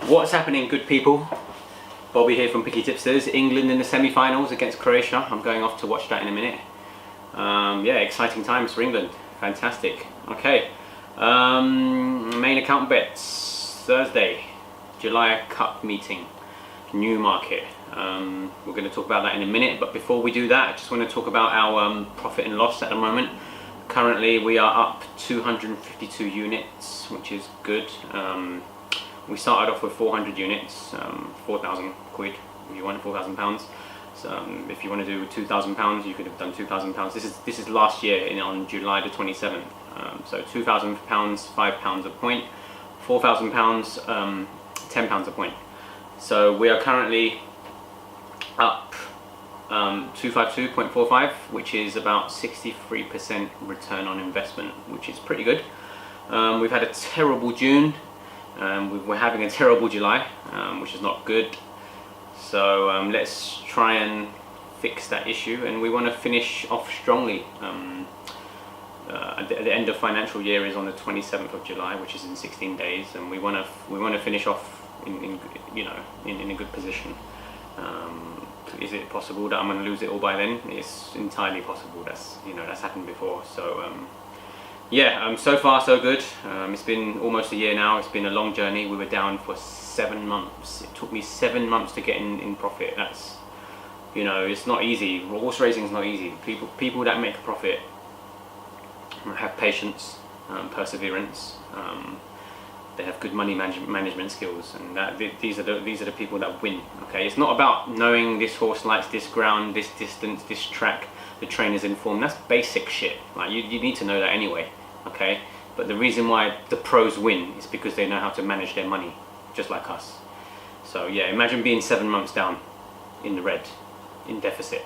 What's happening, good people? Bobby here from Picky Tipsters. England in the semi-finals against Croatia. I'm going off to watch that in a minute. Yeah, exciting times for England. Fantastic. Okay, main account bets Thursday, July Cup meeting, Newmarket. We're going to talk about that in a minute, but before we do that, I just want to talk about our profit and loss at the moment. Currently we are up 252 units, which is good. We started off with 400 units, 4,000 quid if you want, £4,000. So if you want to do £2,000, you could have done £2,000. This is last year on July the 27th. So £2,000, £5 a point, £4,000, £10 a point. So we are currently up 252.45, which is about 63% return on investment, which is pretty good. We've had a terrible June. We're having a terrible July, which is not good. So let's try and fix that issue, and we want to finish off strongly. At the end of financial year is on the 27th of July, which is in 16 days, and we want to finish off in a good position. Is it possible that I'm going to lose it all by then? It's entirely possible. That's happened before. So yeah, so far so good. It's been almost a year now. It's been a long journey. We were down for 7 months. It took me 7 months to get in profit. That's, it's not easy. Horse racing is not easy. People that make a profit have patience, perseverance. They have good money management skills, and these are the people that win. Okay, it's not about knowing this horse likes this ground, this distance, this track. The trainer's informed. That's basic shit. Like you need to know that anyway. Okay, but the reason why the pros win is because they know how to manage their money, just like us. So yeah, imagine being 7 months down in the red, in deficit.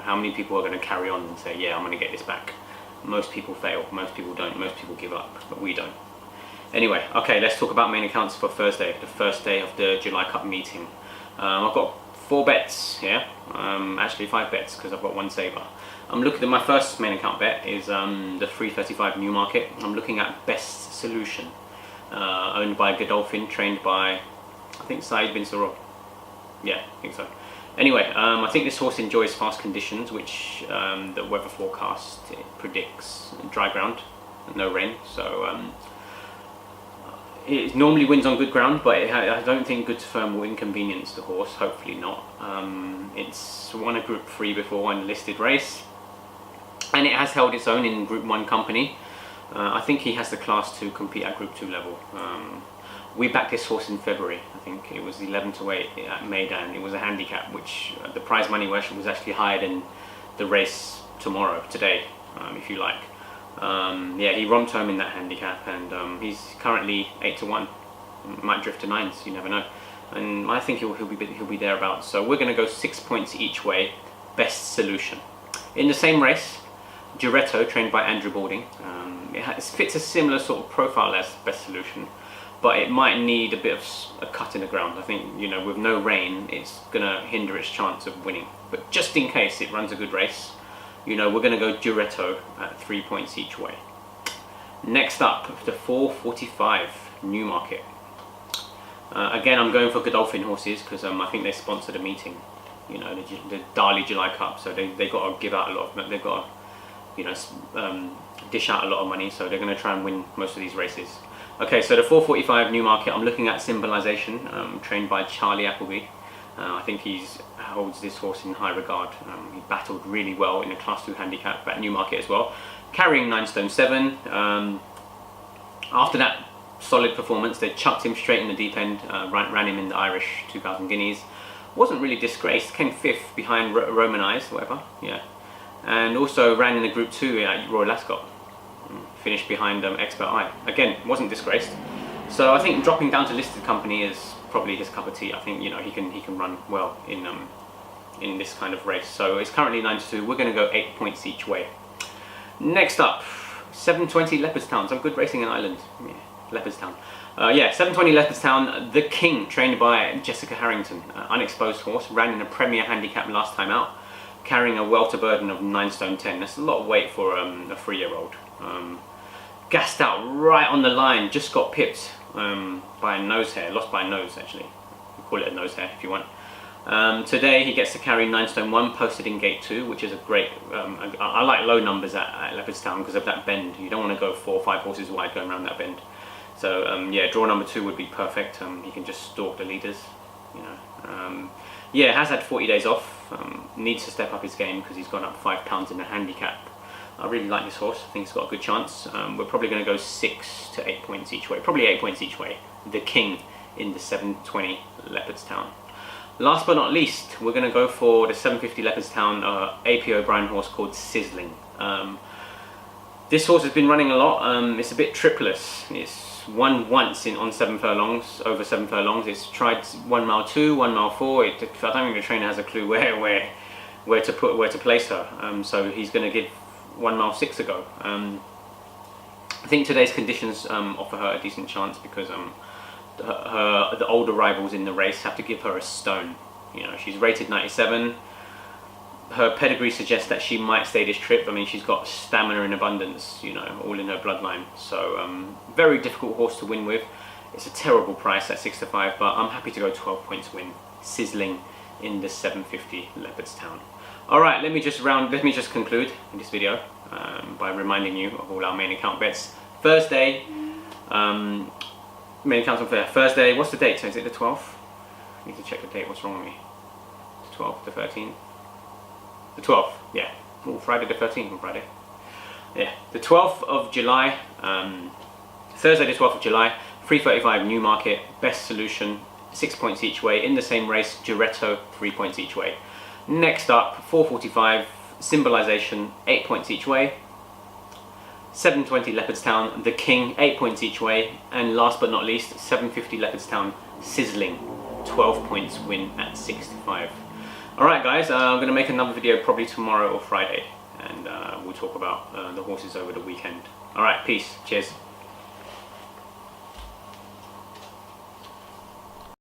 How many people are going to carry on and say, yeah, I'm going to get this back? Most people fail, most people don't, most people give up, but we don't. Anyway, okay, let's talk about main accounts for Thursday, the first day of the July Cup meeting. I've got 4 bets here, actually 5 bets because I've got 1 saver. I'm looking at my first main account bet is the 335 Newmarket. I'm looking at Best Solution, owned by Godolphin, trained by, I think, Saeed bin Sarab. Yeah, I think so. Anyway, I think this horse enjoys fast conditions, which the weather forecast predicts dry ground, no rain. So it normally wins on good ground, but I don't think good firm will inconvenience the horse. Hopefully not. It's won a Group 3 before, in a listed race, and it has held its own in Group 1 company. I think he has the class to compete at Group 2 level. We backed this horse in February. I think it was 11-8 at Maidan. It was a handicap, which the prize money was actually higher than the race today, if you like. Yeah, he romped home in that handicap, and he's currently 8-1. Might drift to 9s, you never know. And I think he'll be thereabouts. So we're going to go 6 points each way. Best Solution. In the same race, Duretto, trained by Andrew Balding. It fits a similar sort of profile as Best Solution, but it might need a bit of a cut in the ground. I think, with no rain, it's going to hinder its chance of winning. But just in case it runs a good race, we're going to go Duretto at 3 points each way. Next up, the 445 Newmarket. Again, I'm going for Godolphin horses because I think they sponsor the meeting. The Dali July Cup, so they got to give out a lot of, they've got to, dish out a lot of money, so they're going to try and win most of these races. Okay, so the 445 Newmarket, I'm looking at Symbolization, trained by Charlie Appleby. I think he holds this horse in high regard. He battled really well in a Class 2 handicap at Newmarket as well, carrying 9 stone 7. After that solid performance, they chucked him straight in the deep end, ran him in the Irish 2,000 guineas. Wasn't really disgraced, came 5th behind Roman Eyes, whatever, yeah. And also ran in the Group 2 at Royal Ascot. Finished behind Expert Eye. Again, wasn't disgraced. So I think dropping down to listed company is probably his cup of tea. I think he can run well in this kind of race. So it's currently 9-2. We're going to go 8 points each way. Next up, 720 Leopardstown. Some good racing in Ireland. Yeah, Leopardstown. Yeah, 720 Leopardstown. The King, trained by Jessica Harrington, unexposed horse, ran in a Premier handicap last time out, carrying a welter burden of 9 stone 10. That's a lot of weight for a 3-year-old. Gassed out right on the line, just got pipped by a nose hair, lost by a nose actually. You call it a nose hair if you want. Today he gets to carry 9 stone 1 posted in gate 2, which is a great, I like low numbers at Leopardstown because of that bend. You don't want to go 4 or 5 horses wide going around that bend. So yeah, draw number 2 would be perfect. He can just stalk the leaders, you know. Yeah, has had 40 days off, needs to step up his game because he's gone up 5 pounds in the handicap. I really like this horse, I think he's got a good chance. We're probably going to go 6 to 8 points each way, probably 8 points each way. The King in the 720 Leopardstown. Last but not least, we're going to go for the 750 Leopardstown AP O'Brien horse called Sizzling. This horse has been running a lot. It's a bit tripless. It's won once on 7 furlongs, over 7 furlongs. It's tried 1 mile 2, 1 mile 4. I don't think the trainer has a clue where to place her. So he's going to give 1 mile 6 a go. I think today's conditions offer her a decent chance because the older rivals in the race have to give her a stone. You know, she's rated 97. Her pedigree suggests that she might stay this trip. I mean, she's got stamina in abundance, you know, all in her bloodline. So very difficult horse to win with. It's a terrible price at 6 to 5, but I'm happy to go 12 points win. Sizzling in the 750 Leopardstown. All right, let me just conclude this video by reminding you of all our main account bets. Thursday. Main account on fair. Thursday, what's the date? So is it the 12th? I need to check the date, what's wrong with me? The 12th, the 13th? The 12th, yeah. Oh, Friday the 13th on Friday. Yeah, the 12th of July, Thursday the 12th of July, 3:35 Newmarket, best solution, 6 points each way. In the same race, Giretto, 3 points each way. Next up, 4:45, Symbolization, 8 points each way. 720 Leopardstown, The King, 8 points each way, and last but not least, 750 Leopardstown, Sizzling, 12 points win at 6 to 5. Alright guys, I'm going to make another video probably tomorrow or Friday, and we'll talk about the horses over the weekend. Alright, peace, cheers.